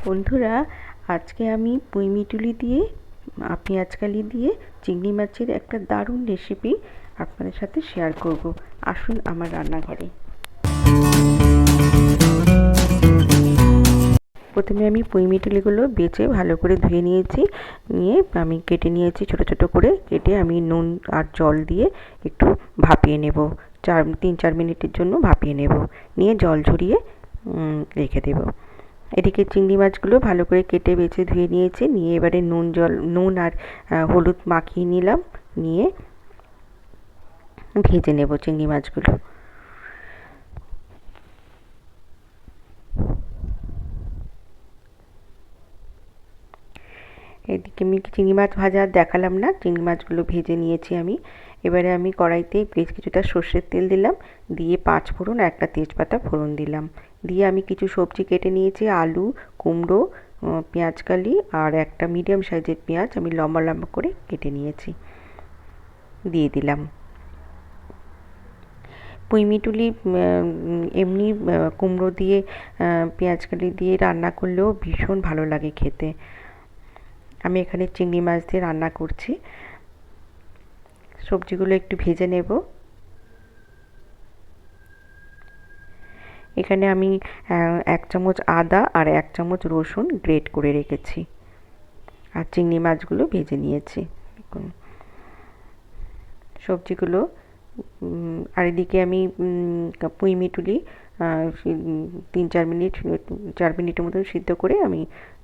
বন্ধুরা, আজকে আমি পুঁইমিটুলি দিয়ে পেঁয়াজকালি দিয়ে চিংড়ি মাছের একটা দারুণ রেসিপি আপনাদের সাথে শেয়ার করব। আসুন আমার রান্নাঘরে। প্রথমে আমি পুঁইমিটুলিগুলো বেছে ভালো করে ধুয়ে নিয়েছি। নিয়ে আমি কেটে নিয়েছি ছোট ছোট করে কেটে আমি নুন আর জল দিয়ে একটু ভাপিয়ে নেব। 3-4 মিনিটের জন্য ভাপিয়ে নেব। নিয়ে জল ঝরিয়ে রেখে দেব। এদিকে চিংড়ি মাছগুলো ভালো করে কেটে বেছে ধুয়ে নিয়েছি। নিয়ে এবারে নুন আর হলুদ মাখিয়ে নিলাম। নিয়ে ভেজে নেব চিংড়ি মাছগুলো। এদিকে আমি চিংড়ি মাছ ভাজা আর দেখালাম না, চিংড়ি মাছগুলো ভেজে নিয়েছি আমি। এবারে আমি কড়াইতে বেশ কিছুটা সর্ষের তেল দিলাম, দিয়ে 5 ফোড়ন আর একটা তেজপাতা ফোড়ন দিলাম। দিয়ে আমি কিছু সবজি কেটে নিয়েছি, আলু, কুমড়ো, পেঁয়াজকালি আর একটা মিডিয়াম সাইজের পেঁয়াজ আমি লম্বা লম্বা করে কেটে নিয়েছি, দিয়ে দিলাম। পুঁইমিটুলি এমনি কুমড়ো দিয়ে পেঁয়াজকালি দিয়ে রান্না করলেও ভীষণ ভালো লাগে খেতে। আমি এখানে চিংড়ি মাছ দিয়ে রান্না করছি। সবজিগুলো একটু ভেজে নেব। এখানে আমি 1 চামচ আদা আর 1 চামচ রসুন গ্রেট করে রেখেছি, আর চিংড়ি মাছগুলো ভেজে নিয়েছি। দেখুন সবজিগুলো। আর এদিকে আমি পুঁইমিটুলি 4 মিনিটের মতন সিদ্ধ করে আমি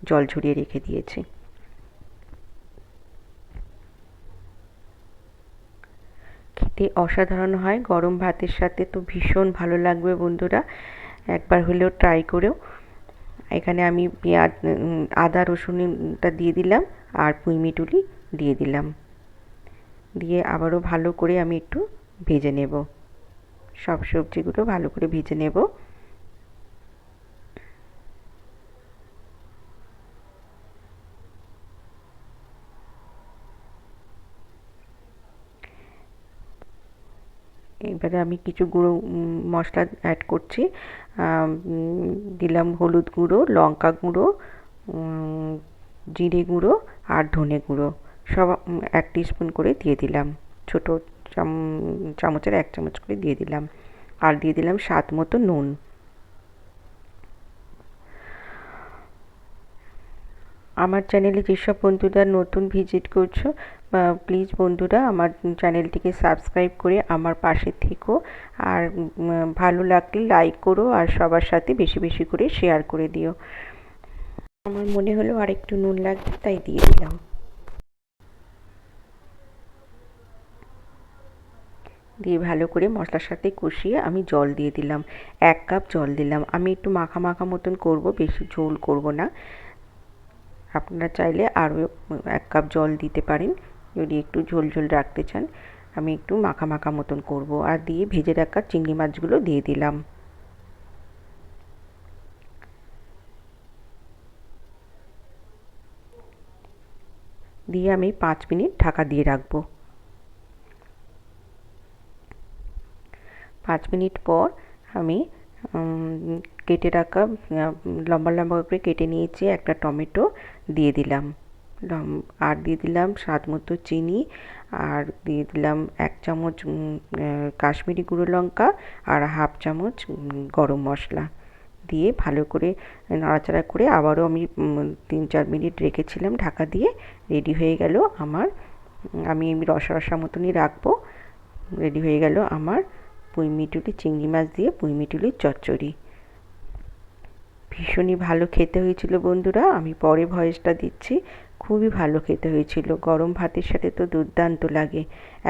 জল ঝরিয়ে রেখে দিয়েছি। খেতে অসাধারণ হয়, গরম ভাতের সাথে তো ভীষণ ভালো লাগবে বন্ধুরা, একবার হলেও ট্রাই করেও। এখানে আমি পেঁয়াজ, আদা রসুনটা দিয়ে দিলাম আর পুঁইমিটুলি দিয়ে দিলাম। দিয়ে আবারও ভালো করে আমি একটু ভেজে নেব। সব সবজিগুলো ভালো করে ভেজে নেব। এবারে আমি কিছু গুঁড়ো মশলা অ্যাড করছি। দিলাম হলুদ গুঁড়ো, লঙ্কা গুঁড়ো, জিরে গুঁড়ো আর ধনে গুঁড়ো, সব 1 টিস্পুন করে দিয়ে দিলাম। ছোটো চামচের 1 চামচ করে দিয়ে দিলাম। আর দিয়ে দিলাম স্বাদ মতো নুন। আমার চ্যানেলে যেসব বন্ধুরা নতুন ভিজিট করছো, প্লিজ বন্ধুরা আমার চ্যানেলটিকে সাবস্ক্রাইব করে আমার পাশে থেকো। আর ভালো লাগলে লাইক করো, আর সবার সাথে বেশি বেশি করে শেয়ার করে দিও। আমার মনে হলো আর একটু নুন লাগবে, তাই দিয়ে দিলাম। দিয়ে ভালো করে মশলার সাথে কষিয়ে আমি জল দিয়ে দিলাম। 1 কাপ জল দিলাম। আমি একটু মাখা মাখা মতন করব, বেশি ঝোল করব না। আপনারা চাইলে আরও 1 কাপ জল দিতে পারেন যদি একটু ঝোল ঝোল রাখতে চান। আমি একটু মাখা মাখা মতন করব। আর দিয়ে ভেজে রাখা চিংড়ি মাছগুলো দিয়ে দিলাম। দিয়ে আমি 5 মিনিট ঢাকা দিয়ে রাখবো। 5 মিনিট পর আমি কেটে রাখা লম্বা লম্বা করে কেটে নিয়েছি একটা টমেটো দিয়ে দিলাম। আর দিয়ে দিলাম স্বাদ মতো চিনি, আর দিয়ে দিলাম 1 চামচ কাশ্মীরি গুঁড়ো লঙ্কা আর 1/2 চামচ গরম মশলা। দিয়ে ভালো করে নাড়াচাড়া করে আবারও আমি 3-4 মিনিট রেখেছিলাম ঢাকা দিয়ে। রেডি হয়ে গেল আমার, আমি রসা রসা মতনই রাখবো। রেডি হয়ে গেল আমার পুঁইমিটুলি চিংড়ি মাছ দিয়ে পুঁইমিটুলির চচ্চড়ি। ভীষণই ভালো খেতে হয়েছিল বন্ধুরা, আমি পরে ভয়েসটা দিচ্ছি। খুবই ভালো খেতে হয়েছিল, গরম ভাতের সাথে তো দুর্দান্ত লাগে।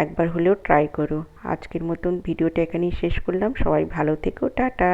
একবার হলেও ট্রাই করো। আজকের মতন ভিডিওটা এখানেই শেষ করলাম। সবাই ভালো থেকো, টাটা।